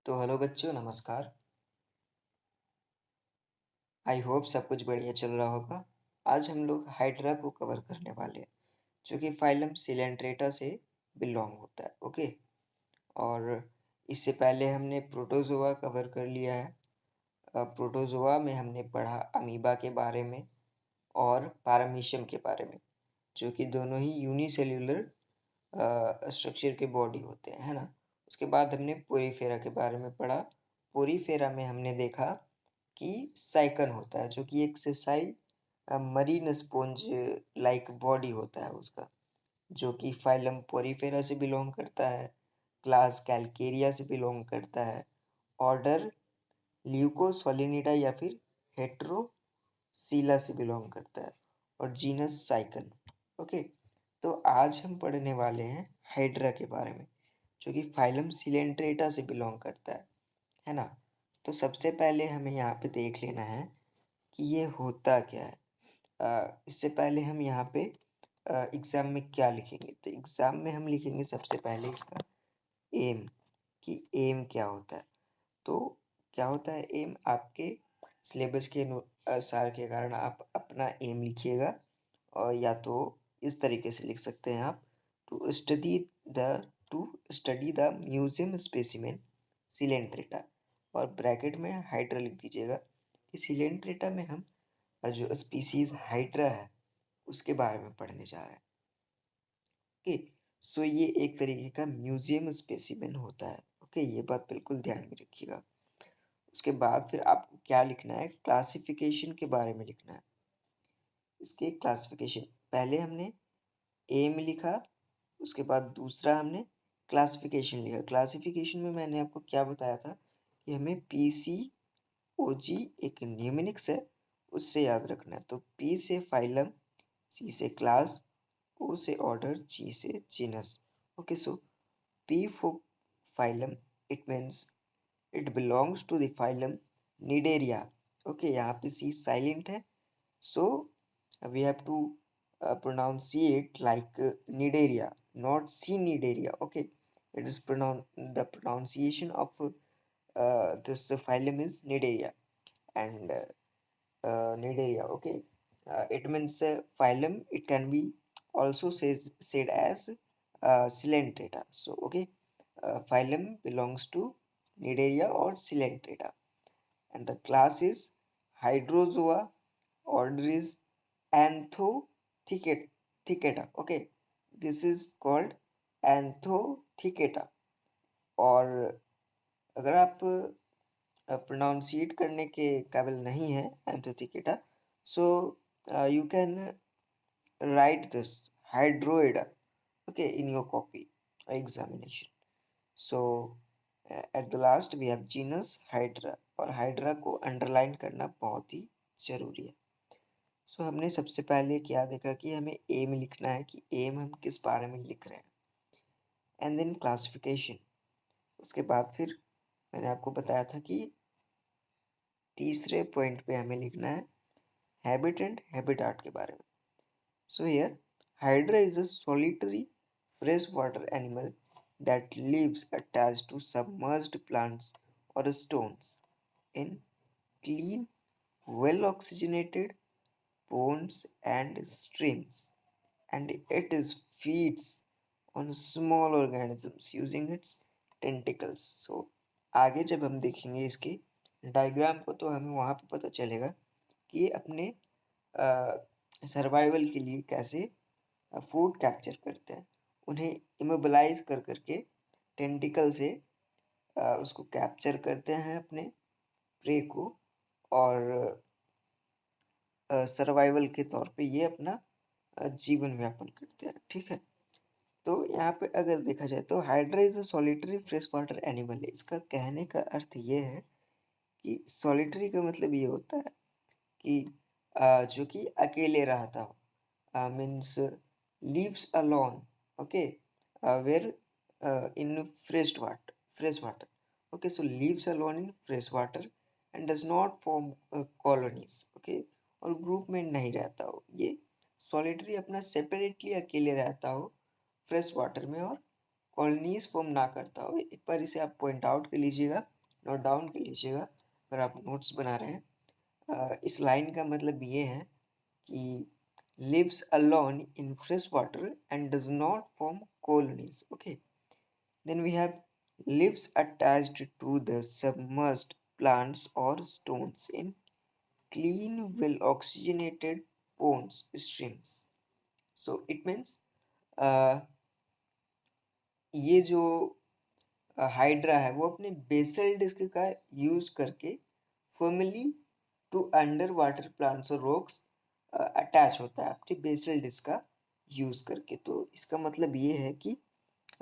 तो हेलो बच्चों, नमस्कार। आई होप सब कुछ बढ़िया चल रहा होगा। आज हम लोग हाइड्रा को कवर करने वाले हैं, जो कि फाइलम सिलेंट्रेटा से बिलोंग होता है। ओके। और इससे पहले हमने प्रोटोजोआ कवर कर लिया है। प्रोटोजोआ में हमने पढ़ा अमीबा के बारे में और पैरामीशियम के बारे में, जो कि दोनों ही यूनिसेल्यूलर स्ट्रक्चर के बॉडी होते हैं, है ना। उसके बाद हमने पोरीफेरा के बारे में पढ़ा। पोरीफेरा में हमने देखा कि साइकन होता है, जो कि एक sessile marine sponge like body होता है उसका, जो कि फाइलम पोरीफेरा से बिलोंग करता है, क्लास कैलकेरिया से बिलोंग करता है, ऑर्डर ल्यूकोसोलिनिडा या फिर हेट्रोसीला से बिलोंग करता है, और जीनस साइकन। ओके। तो आज हम पढ़ने वाले हैं हाइड्रा के बारे में, जो कि फाइलम सिलेंट्रेटा से बिलोंग करता है ना। तो सबसे पहले हमें यहाँ पे देख लेना है कि ये होता क्या है। इससे पहले हम यहाँ पे एग्ज़ाम में क्या लिखेंगे, तो एग्ज़ाम में हम लिखेंगे सबसे पहले इसका एम, कि एम क्या होता है। तो क्या होता है एम, आपके सिलेबस के अनुसार के कारण आप अपना एम लिखिएगा, और या तो इस तरीके से लिख सकते हैं आप, to study the to study the museum specimen Coelenterata, और ब्रैकेट में हाइड्रा लिख दीजिएगा कि सिलेंट्रेटा में हम जो स्पीसीज हाइड्रा है उसके बारे में पढ़ने जा रहे हैं। ओके। सो ये एक तरीके का म्यूजियम स्पेसिमेन होता है। ओके, ये बात बिल्कुल ध्यान में रखिएगा। उसके बाद फिर आपको क्या लिखना है, क्लासिफिकेशन के बारे में लिखना है। इसके क्लासिफिकेशन, पहले हमने एम लिखा, उसके बाद दूसरा हमने क्लासिफिकेशन लिखा। क्लासिफिकेशन में मैंने आपको क्या बताया था कि हमें पी सी ओ जी एक न्यूमेरिक्स है, उससे याद रखना है। तो पी से फाइलम, सी से क्लास, ओ से ऑर्डर, जी से genus. Okay, so P for phylum, it means it belongs to the phylum Cnidaria. Okay, यहाँ पे सी साइलेंट है, so we have to pronunciate like Nidaria, not Cnidaria. Okay, it is the pronunciation of this phylum is Nidaria, and Nidaria. Okay, it means phylum. It can be also said as Coelenterata. So okay, phylum belongs to Nidaria or Coelenterata, and the class is Hydrozoa. Order is Anthothecata. Okay, this is called Anthothecata. और अगर आप pronunciate करने के काबिल नहीं है Anthothecata, so you can write this Hydroida, okay, in your copy examination. So at the last we have genus Hydra, और Hydra को अंडरलाइन करना बहुत ही जरूरी है। सो हमने सबसे पहले क्या देखा कि हमें एम लिखना है, कि एम हम किस बारे में लिख रहे हैं, एंड देन क्लासिफिकेशन। उसके बाद फिर मैंने आपको बताया था कि तीसरे पॉइंट पे हमें लिखना है हैबिट एंड हैबिटाट के बारे में। So here hydra is a solitary fresh water animal that lives attached to submerged plants or stones in clean, well oxygenated ponds and streams, and it is feeds on small organisms using its tentacles. So आगे जब हम देखेंगे इसके diagram को, तो हमें वहाँ पे पता चलेगा कि ये अपने सर्वाइवल के लिए कैसे फूड कैप्चर करते हैं। उन्हें इमोबिलाइज कर करके टेंटिकल से उसको कैप्चर करते हैं अपने प्रे को, और सर्वाइवल के तौर पे ये अपना जीवन यापन करते हैं। ठीक है। तो यहाँ पे अगर देखा जाए तो hydra is a solitary fresh water animal है। इसका कहने का अर्थ ये है कि सॉलिटरी का मतलब ये होता है कि जो कि अकेले रहता हो, means lives alone. Okay, where in fresh water. Okay, so lives alone in fresh water and does not form colonies. Okay, और ग्रुप में नहीं रहता हो। ये सॉलिटरी अपना सेपरेटली अकेले रहता हो फ्रेश वाटर में, और कॉलोनीज फॉर्म ना करता हो। एक बार इसे आप पॉइंट आउट कर लीजिएगा नोट डाउन कर लीजिएगा अगर आप नोट्स बना रहे हैं। इस लाइन का मतलब ये है कि lives alone in fresh water and does not form colonies. Okay, then we have lives attached to the submerged plants or stones in clean, well oxygenated ponds, streams. So it means uh, ये जो hydra है वो अपने basal disc का use करके formally to under water plants और rocks attach होता है अपने बेसल डिस्क का यूज करके। तो इसका मतलब ये है कि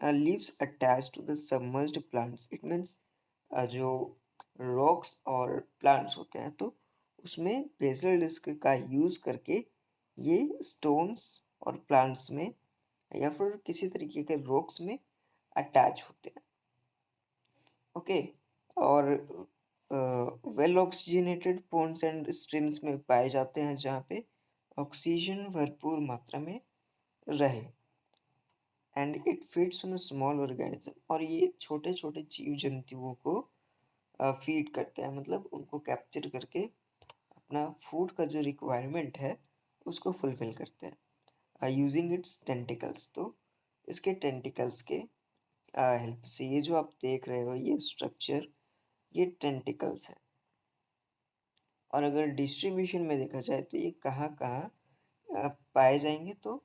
lives attach to the submerged plants. It means जो रॉक्स और प्लांट्स होते हैं तो उसमें बेसल डिस्क का यूज करके ये स्टोन्स और प्लांट्स में या फिर किसी तरीके के रॉक्स में अटैच होते हैं। ओके, और well oxygenated ponds and streams में पाए जाते हैं जहाँ पे ऑक्सीजन भरपूर मात्रा में रहे। And it feeds on small organism, और ये छोटे छोटे जीव जंतुओं को फीड करते हैं, मतलब उनको कैप्चर करके अपना फूड का जो रिक्वायरमेंट है उसको फुलफिल करते हैं यूजिंग इट्स टेंटिकल्स। तो इसके टेंटिकल्स के हेल्प से ये जो आप देख रहे हो ये स्ट्रक्चर, ये टेंटिकल्स है। और अगर डिस्ट्रीब्यूशन में देखा जाए तो ये कहाँ कहाँ पाए जाएंगे, तो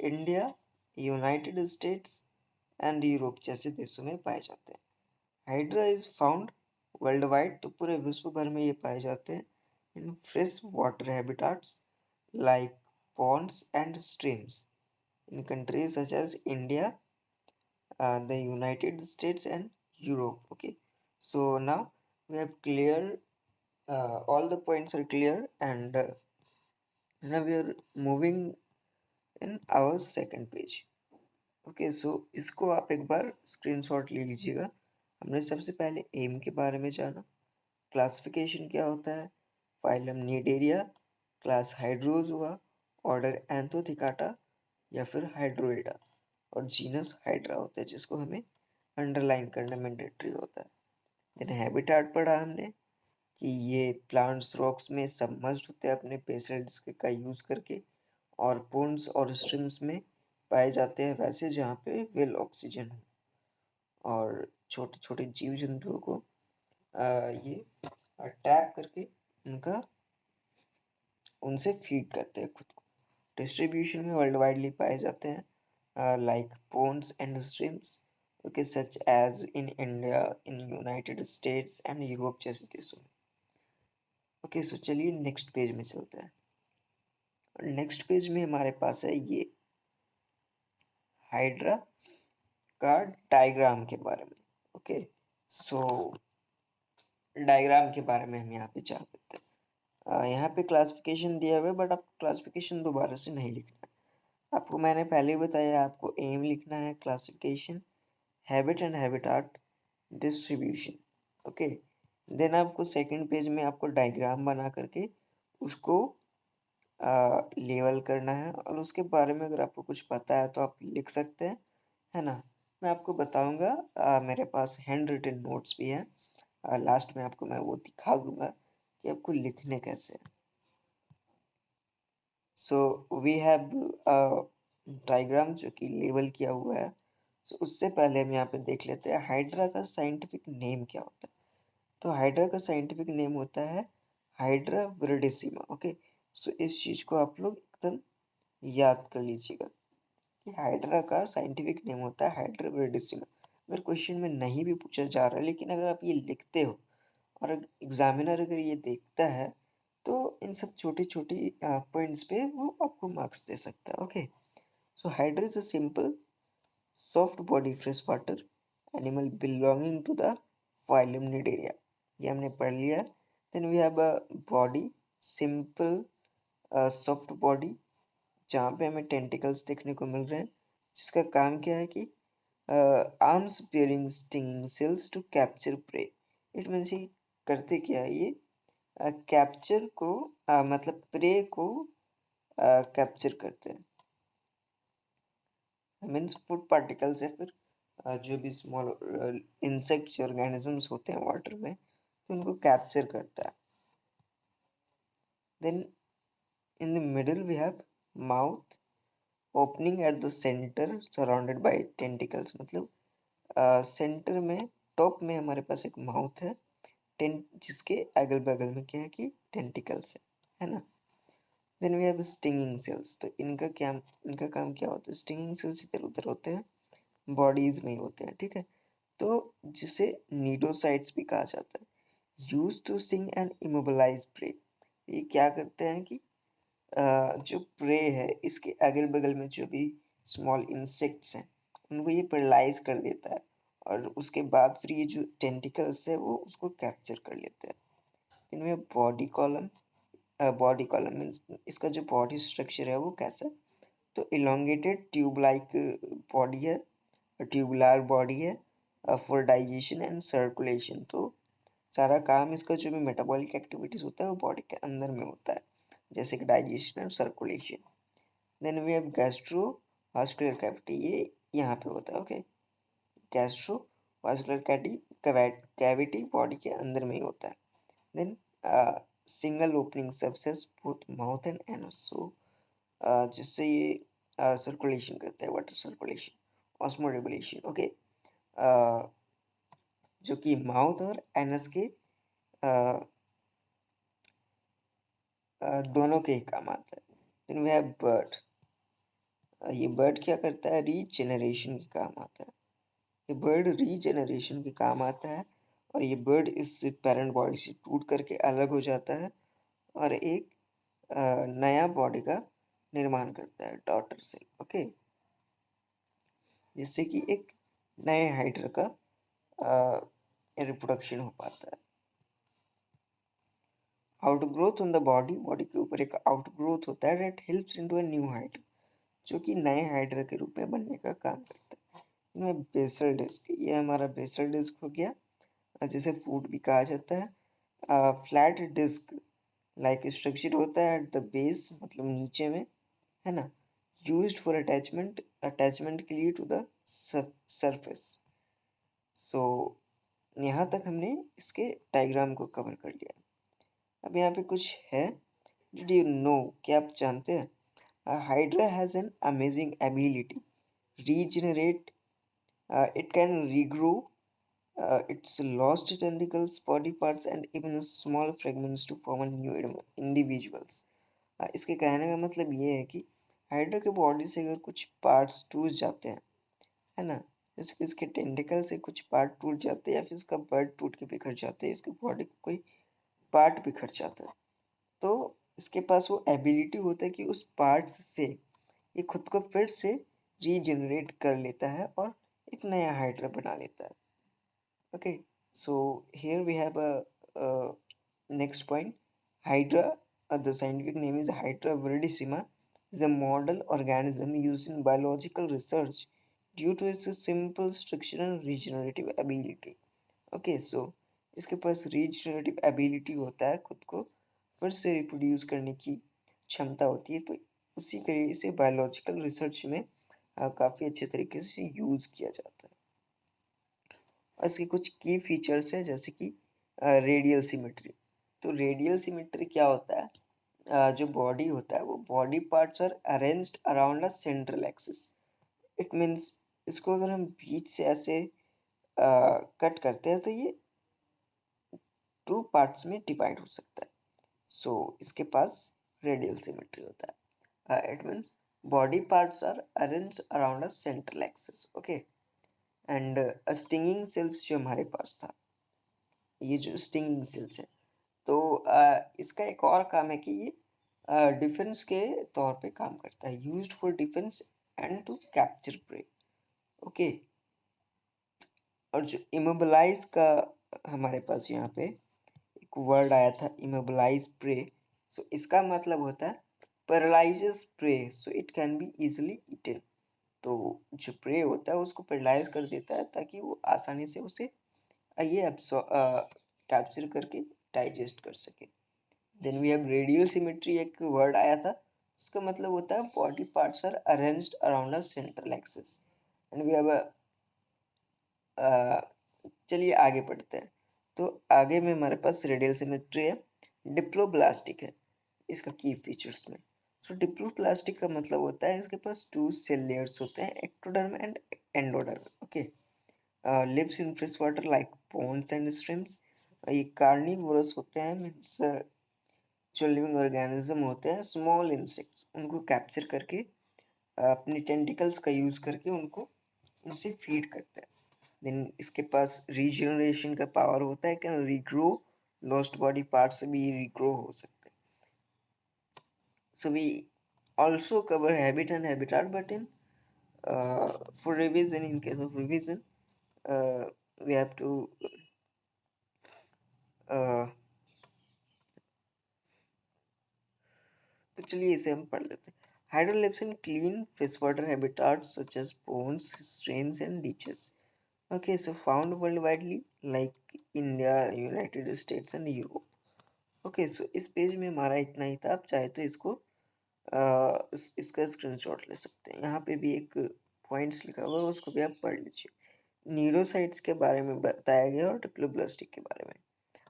India, United States and Europe जैसे देशों में पाए जाते हैं। Hydra is found world wide, तो पूरे विश्व भर में ये पाए जाते हैं इन fresh water habitats like ponds and streams in countries such as India, the United States and Europe. Okay, so now we have clear, all the points are clear, and now we are moving in our second page. Okay, so इसको आप एक बार screenshot ले लीजिएगा। हमने सबसे पहले M के बारे में जाना, क्लासिफिकेशन क्या होता है, फाइलम नीडेरिया, क्लास हाइड्रोज हुआ, ऑर्डर एंथोथिकाटा या फिर हाइड्रोइडा, और जीनस हाइड्रा होता है जिसको हमें अंडरलाइन करना मैंडेटरी होता है। देन हैबिटाट पढ़ा हमने कि ये प्लांट्स रॉक्स में सबमर्ज्ड होते हैं अपने बेसल डिस्क का यूज़ करके, और पोन्स और स्ट्रीम्स में पाए जाते हैं वैसे जहाँ पे वेल ऑक्सीजन हो, और छोटे छोटे जीव जंतुओं को ये टैप करके उनका उनसे फीड करते हैं खुद को। डिस्ट्रीब्यूशन में वर्ल्ड वाइडली पाए जाते हैं like ponds and streams, okay, such as in India, in United States and Europe जैसे देशों में। ओके, सो चलिए नेक्स्ट पेज में चलते हैं। नेक्स्ट पेज में हमारे पास है ये हाइड्रा का डायग्राम के बारे में। ओके, सो डायग्राम के बारे में हम यहाँ पे जान लेते हैं। यहाँ पे क्लासिफिकेशन दिया हुआ है बट आप क्लासिफिकेशन दोबारा से नहीं लिखना है। आपको मैंने पहले ही बताया, आपको एम लिखना है, classification, habit and habitat, distribution. Okay, then आपको सेकंड पेज में आपको डायग्राम बना करके उसको लेवल करना है, और उसके बारे में अगर आपको कुछ पता है तो आप लिख सकते हैं, है ना। मैं आपको बताऊंगा, मेरे पास हैंड रिटन नोट्स भी हैं, लास्ट में आपको मैं वो दिखा दूंगा कि आपको लिखने कैसे हैं। सो वी हैव डायग्राम जो कि लेबल किया हुआ है। सो उससे पहले हम यहाँ पे देख लेते हैं हाइड्रा का साइंटिफिक नेम क्या होता है। तो हाइड्रा का साइंटिफिक नेम होता है हाइड्रा विरिडिसिमा। ओके, सो इस चीज़ को आप लोग एकदम याद कर लीजिएगा कि हाइड्रा का साइंटिफिक नेम होता है हाइड्रा विरिडिसिमा। अगर क्वेश्चन में नहीं भी पूछा जा रहा है, लेकिन अगर आप ये लिखते हो और एग्जामिनर अगर ये देखता है तो इन सब छोटी छोटी पॉइंट्स पे वो आपको मार्क्स दे सकता है। Okay, so hydra is a simple soft body fresh water animal belonging to the phylum Cnidaria, ये हमने पढ़ लिया। Then we have a body, simple soft body, जहाँ पे हमें टेंटिकल्स देखने को मिल रहे हैं, जिसका काम क्या है कि arms bearing stinging cells to capture prey. It means ये करते क्या है, ये कैप्चर को मतलब प्रे को कैप्चर करते हैं, मीन्स फूड पार्टिकल्स या फिर जो भी स्मॉल इंसेक्ट्स ऑर्गेनिजम्स होते हैं वाटर में, तो उनको कैप्चर करता है। Then in the middle we have mouth opening at the centre surrounded by tentacles, मतलब सेंटर में टॉप में हमारे पास एक माउथ है, टेंट जिसके अगल बगल में क्या है कि टेंटिकल्स है ना। Then we have stinging cells, तो इनका काम क्या होता है? स्टिंगिंग सेल्स इधर उधर होते हैं, बॉडीज में ही होते हैं, ठीक है। तो जिसे नीडोसाइट्स भी कहा जाता है, use to sting and immobilise prey. ये क्या करते हैं कि जो प्रे है इसके अगल बगल में जो भी स्मॉल इंसेक्ट्स हैं उनको ये पैरालाइज कर देता है, और उसके बाद फिर ये जो टेंटिकल्स है वो उसको कैप्चर कर लेते हैं। इनमें बॉडी कॉलम मीन्स इसका जो बॉडी स्ट्रक्चर है वो कैसा है? तो इलोंगेटेड ट्यूब लाइक बॉडी है, ट्यूबुलर बॉडी है फॉर डाइजेशन एंड सर्कुलेशन। तो सारा काम इसका जो भी मेटाबॉलिक एक्टिविटीज होता है वो बॉडी के अंदर में होता है, जैसे कि डाइजेशन और circulation. Then we have gastro vascular cavity, ये यहाँ पे होता है, okay. Gastro vascular cavity body के अंदर में ही होता है। Then single opening surface both mouth and anus, so जिससे ये सर्कुलेशन करता है, वाटर सर्कुलेशन, ऑस्मोरेगुलेशन, ओके। जो कि माउथ और एनस के दोनों के ही काम आता है। देन वी हैव बर्ड, ये बर्ड क्या करता है? रीजेनरेशन के काम आता है। ये बर्ड रीजेनरेशन के काम आता है, और ये बर्ड इस पेरेंट बॉडी से टूट करके अलग हो जाता है और एक नया बॉडी का निर्माण करता है, डॉटर सेल, ओके, जिससे कि एक नए हाइड्रा का रिप्रोडक्शन हो पाता है। Outgrowth on the body, body के ऊपर एक आउटग्रोथ होता है that helps into a new hydra, जो कि नए हाइड्रा के रूप में बनने का काम करता है। इनमें बेसल डिस्क, ये हमारा बेसल डिस्क हो गया, जिसे फूड भी कहा जाता है। फ्लैट डिस्क लाइक स्ट्रक्चर होता है एट द बेस, मतलब नीचे में, है ना। यूज्ड फॉर अटैचमेंट के लिए टू द सरफेस। सो यहाँ तक हमने इसके डायग्राम को कवर कर लिया। अब यहाँ पे कुछ है, डिड यू नो, क्या आप जानते हैं hydra has an amazing ability regenerate, it can regrow its lost tentacles, body parts, and even small fragments to form a new individuals. इसके कहने का मतलब ये है कि हाइड्रा के बॉडी से अगर कुछ पार्ट्स टूट जाते हैं, है ना, जैसे कि इसके टेंटिकल से कुछ पार्ट टूट जाते हैं या फिर इसका बर्ड टूट के बिखर जाते हैं, इसके बॉडी का कोई पार्ट बिखर जाता है, तो इसके पास वो एबिलिटी होता है कि उस पार्ट्स से ये खुद को फिर से रीजनरेट कर लेता है और एक नया हाइड्रा बना लेता है। Okay, so here we have a next point. Hydra, the scientific name is Hydra viridissima, is a model organism used in biological research due to its simple structure and regenerative ability. Okay, so इसके पास regenerative ability होता है, खुद को फिर से reproduce करने की क्षमता होती है, तो उसी के लिए इसे बायोलॉजिकल रिसर्च में काफ़ी अच्छे तरीके से यूज़ किया जाता है। और इसके कुछ की फीचर्स हैं, जैसे कि रेडियल सिमेट्री। तो रेडियल सिमेट्री क्या होता है? जो बॉडी होता है वो body parts are arranged around a central axis. It means इसको अगर हम बीच से ऐसे कट करते हैं तो ये टू पार्ट्स में डिवाइड हो सकता है। सो इसके पास रेडियल सिमेट्री होता है। It means body parts are arranged around a central axis, okay. And stinging cells जो हमारे पास था, ये जो स्टिंगिंग सेल्स है, तो इसका एक और काम है कि ये डिफेंस के तौर पे काम करता है, used for defence and to capture prey, okay. और जो इमोबिलाइज का हमारे पास यहाँ पे एक वर्ड आया था, इमोबिलाइज प्रे, सो इसका मतलब होता है paralyses prey so it can be easily eaten. तो जो प्रे होता है उसको पैरालाइज कर देता है ताकि वो आसानी से उसे ये कैप्चर करके डाइजेस्ट कर सके। Then we have radial symmetry, एक वर्ड आया था, उसका मतलब होता है body parts are arranged around a central axis. And we have a, चलिए आगे बढ़ते हैं। तो आगे में हमारे पास रेडियल सिमेट्री है, डिप्लोब्लास्टिक है इसका की फीचर्स में। सो डिप्लोब्लास्टिक का मतलब होता है इसके पास 2 सेल लेयर्स होते हैं, ectoderm and endoderm. Okay, lives in fresh water like ponds and streams. ये कार्निवोरस होते हैं, मीन्स जो लिविंग ऑर्गेनिज्म होते हैं, स्मॉल इंसेक्ट्स, उनको कैप्चर करके अपनी टेंटिकल्स का यूज करके उनको उनसे फीड करते हैं। देन इसके पास रीजनरेशन का पावर होता है, can regrow lost body part से भी रीग्रो हो सकते हैं। So we also cover habit and habitat, but in for revision, in case of revision, uh, we have to uh, तो चलिए इसे हम पढ़ लेते हैं। Hydra lives in clean fresh water habitats such as ponds, streams and ditches. Okay, so found worldwide like India, United States and Europe. Okay, so इस page में हमारा इतना ही था। आप चाहे तो इसको इसका स्क्रीनशॉट ले सकते हैं। यहाँ पे भी एक पॉइंट्स लिखा हुआ है, उसको भी आप पढ़ लीजिए। न्यूरोसाइट्स के बारे में बताया गया और डिप्लोब्लास्टिक के बारे में।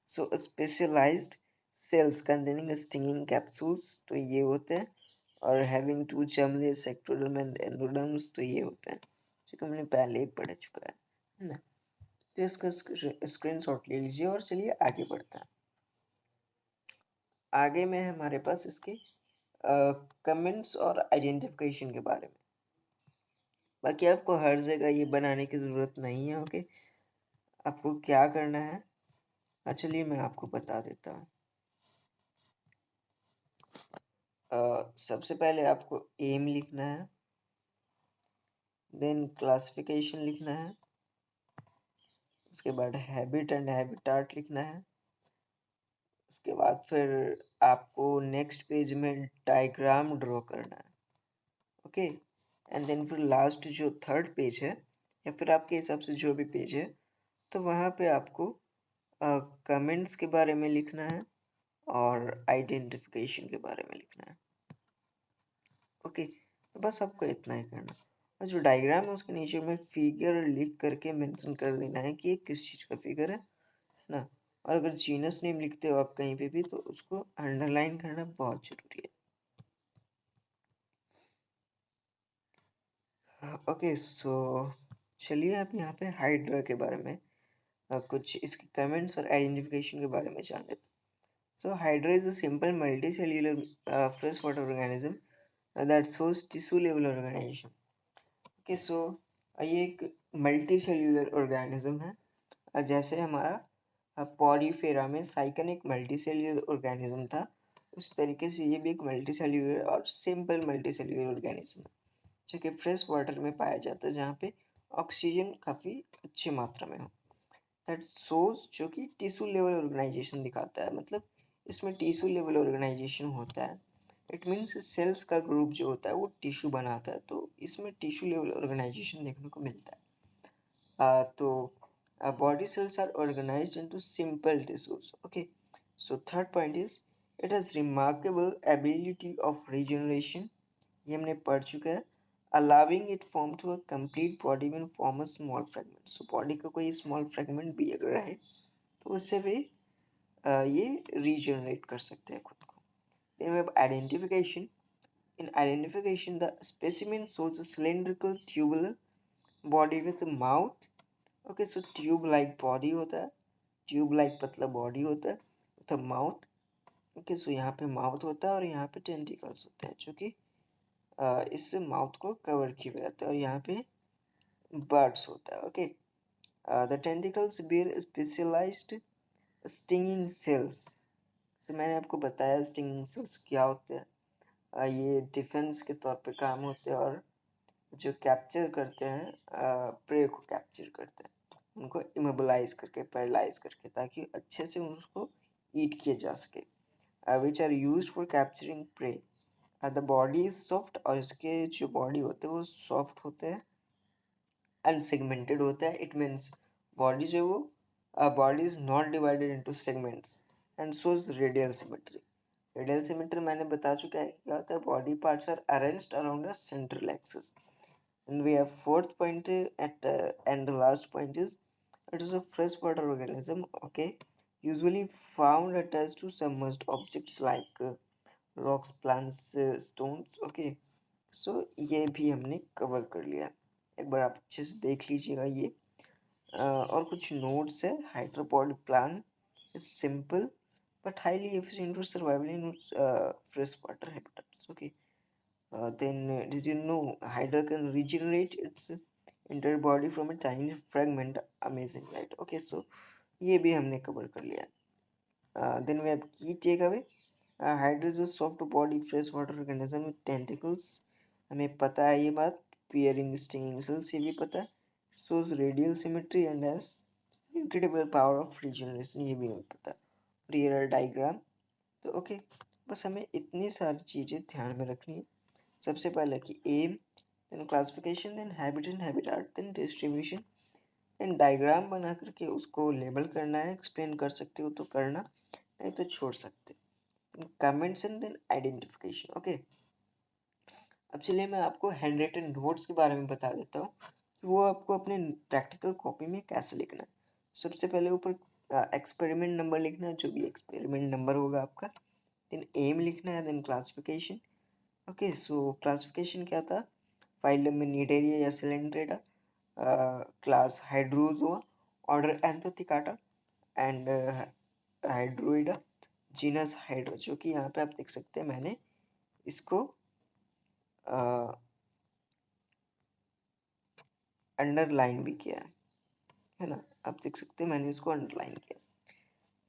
So specialised cells containing stinging capsules, तो ये होते हैं। और हैविंग टू चैमले सेक्टोडर्म एंड एंडोडर्म्स, तो ये होते हैं जो कि हमने पहले ही पढ़ चुका है ना। तो इसका स्क्रीनशॉट ले लीजिए और चलिए आगे बढ़ते हैं। आगे में है हमारे पास इसके कमेंट्स और आइडेंटिफिकेशन के बारे में। बाकी आपको हर जगह ये बनाने की ज़रूरत नहीं है। ओके, आपको क्या करना है, चलिए मैं आपको बता देता हूँ। सबसे पहले आपको एम लिखना है, देन क्लासिफिकेशन लिखना है, उसके बाद हैबिट एंड हैबिटाट लिखना है, उसके बाद फिर आपको नेक्स्ट पेज में डायग्राम ड्रॉ करना है। ओके, एंड देन फिर लास्ट जो थर्ड पेज है, या फिर आपके हिसाब से जो भी पेज है, तो वहाँ पे आपको कमेंट्स के बारे में लिखना है और आइडेंटिफिकेशन के बारे में लिखना है। ओके, तो बस आपको इतना ही करना। और जो डायग्राम है उसके नीचे में फिगर लिख करके मेंशन कर देना है कि ये किस चीज़ का फिगर है ना। और अगर जीनस नेम लिखते हो आप कहीं पे भी, तो उसको अंडरलाइन करना बहुत ज़रूरी है। ओके, सो चलिए आप यहाँ पे हाइड्रा के बारे में कुछ इसके कमेंट्स और आइडेंटिफिकेशन के बारे में जान लेते हैं। So hydra is a simple multicellular fresh water organism that shows tissue level organisation. Okay, so ये एक मल्टी सेल्यूलर ऑर्गेनिज्म है। जैसे हमारा पॉरीफेरा में साइकन एक मल्टी सेल्यूलर ऑर्गेनिज्म था, उस तरीके से ये भी एक मल्टी सेल्यूलर और सिंपल मल्टी सेल्यूलर ऑर्गेनिज्म है जो कि फ्रेश वाटर में पाया जाता है, जहाँ पे ऑक्सीजन काफ़ी अच्छी मात्रा में हो। दैट शोज, जो कि टिश्यू लेवल ऑर्गेनाइजेशन दिखाता है, मतलब इसमें टिश्यू लेवल ऑर्गेनाइजेशन होता है। इट मीन्स सेल्स का ग्रुप जो होता है वो टिश्यू बनाता है, तो इसमें टिश्यू लेवल ऑर्गेनाइजेशन देखने को मिलता है। तो body cells are organized into simple tissues. Okay, so third point is it has remarkable ability of regeneration, ये हमने पढ़ चुका है। allowing it form to a complete body when form a small fragment, so body का कोई small fragment भी अगर है तो उससे भी ये regenerate कर सकते हैं खुद को। then we have identification. In identification, the specimen shows a cylindrical tubular body with a mouth. Okay, so tube like body होता है, ट्यूब लाइक पतला बॉडी होता है विथ माउथ। ओके, सो यहाँ पे माउथ होता है और यहाँ पे टेंटिकल्स होते हैं जो कि इस माउथ को कवर किए हुए रहते हैं, और यहाँ पे बर्ड्स होता है। Okay, the tentacles bear specialised stinging cells. तो मैंने आपको बताया स्टिंगिंग सेल्स क्या होते हैं। ये डिफेंस के तौर पे काम होते हैं और जो कैप्चर करते हैं, प्रे को कैप्चर करते हैं, उनको इमोबलाइज करके, पैरालाइज करके, ताकि अच्छे से उसको ईट किया जा सके। Which are use for capturing prey. The body is soft, और इसके जो बॉडी होते हैं वो सॉफ्ट होते हैं, अनसेगमेंटेड होता है। इट मीन्स बॉडी जो वो body is not divided into segments and shows radial symmetry. Radial symmetry मैंने बता चुका है क्या होता है। Body parts are arranged around a central axis. And we have fourth point and the last point is it is a freshwater organism. Okay, usually found attached to submerged objects like rocks, plants, stones. Okay, सो ये भी हमने cover कर लिया। एक बार आप अच्छे से देख लीजिएगा ये। और कुछ नोट्स है। Hydroponic plant is simple but highly efficient for survival in freshwater habitats. Okay. Then did you know Hydra can regenerate its entire body from a tiny fragment? Amazing, right? Okay, so ये भी हमने cover कर लिया। Then we have key takeaway. Hydra is a soft body freshwater organism with tentacles. हमें पता है ये बात। Peering stinging cells ये भी पता है। Shows radial symmetry and has incredible power of regeneration ये भी हमें पता है। Real diagram तो ओके, बस हमें इतनी सारी चीज़ें ध्यान में रखनी है। सबसे पहले कि aim, then classification, then habit and habitat, then distribution, then diagram बना करके उसको लेबल करना है। एक्सप्लेन कर सकते हो तो करना, नहीं तो छोड़ सकते। Then comments and then identification. Okay, अब चलिए मैं आपको हैंड रिटन नोट्स के बारे में बता देता हूँ कि वो आपको अपने प्रैक्टिकल कॉपी में कैसे लिखना है। सबसे पहले ऊपर एक्सपेरिमेंट नंबर लिखना है, जो भी एक्सपेरिमेंट नंबर होगा आपका। देन एम लिखना है, then classification. Okay, so classification क्या था? फाइलम में निडेरिया या coelenterata, class hydrozoa, order anthoathecata and hydroida, genus hydra. जो कि यहाँ पे आप देख सकते हैं मैंने इसको अंडरलाइन भी किया है ना? आप देख सकते हैं मैंने इसको अंडरलाइन किया।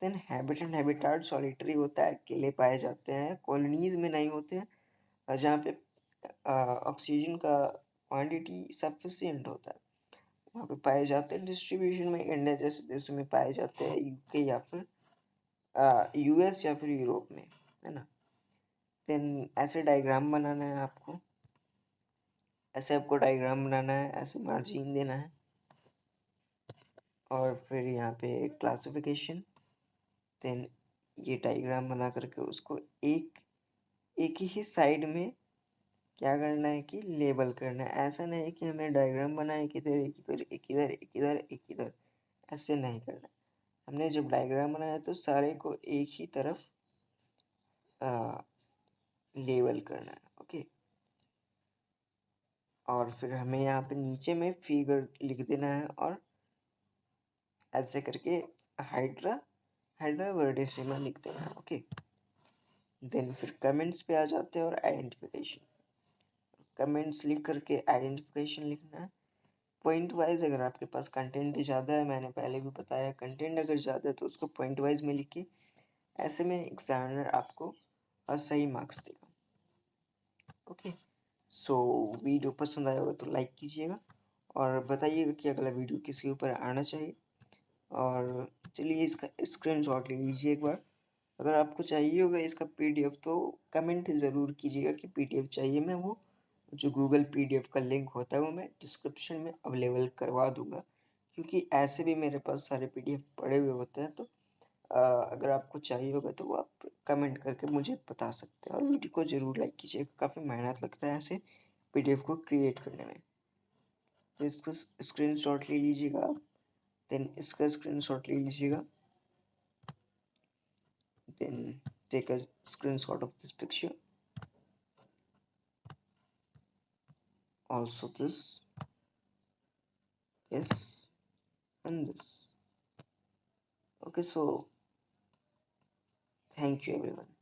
Then habit and habitat solitary होता है, अकेले पाए जाते हैं, कॉलोनीज में नहीं होते हैं, जहाँ पे ऑक्सीजन का क्वांटिटी सफिशिएंट होता है वहाँ पे पाए जाते हैं। डिस्ट्रीब्यूशन में इंडिया जैसे देशों में पाए जाते हैं, यूके या फिर यूएस या फिर यूरोप में, है ना? देन ऐसे डायग्राम बनाना है आपको, ऐसे आपको डायग्राम बनाना है, ऐसे मार्जिन देना है और फिर यहाँ पे क्लासिफिकेशन। देन ये डायग्राम बना करके उसको एक एक ही साइड में क्या करना है कि लेबल करना है। ऐसा नहीं है कि हमने डायग्राम बनाया एक इधर एक इधर एक इधर एक इधर एक इधर, ऐसे नहीं करना। हमने जब डायग्राम बनाया तो सारे को एक ही तरफ लेबल करना है। ओके, और फिर हमें यहाँ पे नीचे में फिगर लिख देना है और ऐसे करके हाइड्रा हाइड्रा वर्डेसिमा लिख देना है। ओके, देन फिर कमेंट्स पे आ जाते हैं और आइडेंटिफिकेशन। कमेंट्स लिख करके आइडेंटिफिकेशन लिखना है पॉइंट वाइज। अगर आपके पास कंटेंट ज़्यादा है, मैंने पहले भी बताया, कंटेंट अगर ज़्यादा है तो उसको पॉइंट वाइज में लिखिए। ऐसे में एग्जामिनर आपको सही मार्क्स देगा। ओके, सो वीडियो पसंद आया होगा तो लाइक कीजिएगा और बताइएगा कि अगला वीडियो किसके ऊपर आना चाहिए। और चलिए इसका स्क्रीनशॉट ले लीजिए एक बार। अगर आपको चाहिए होगा इसका पीडीएफ तो कमेंट ज़रूर कीजिएगा कि पीडीएफ चाहिए। मैं वो जो गूगल पीडीएफ का लिंक होता है वो मैं डिस्क्रिप्शन में अवेलेबल करवा दूंगा, क्योंकि ऐसे भी मेरे पास सारे पीडीएफ पड़े हुए होते हैं। तो अगर आपको चाहिए होगा तो वो आप कमेंट करके मुझे बता सकते हैं और वीडियो को ज़रूर लाइक कीजिएगा। काफ़ी मेहनत लगता है ऐसे पीडीएफ को क्रिएट करने में। तो इसका स्क्रीनशॉट ले लीजिएगा आप, देन इसका स्क्रीनशॉट ले लीजिएगा, then take a screenshot of this picture, also this and this. Okay, so thank you everyone.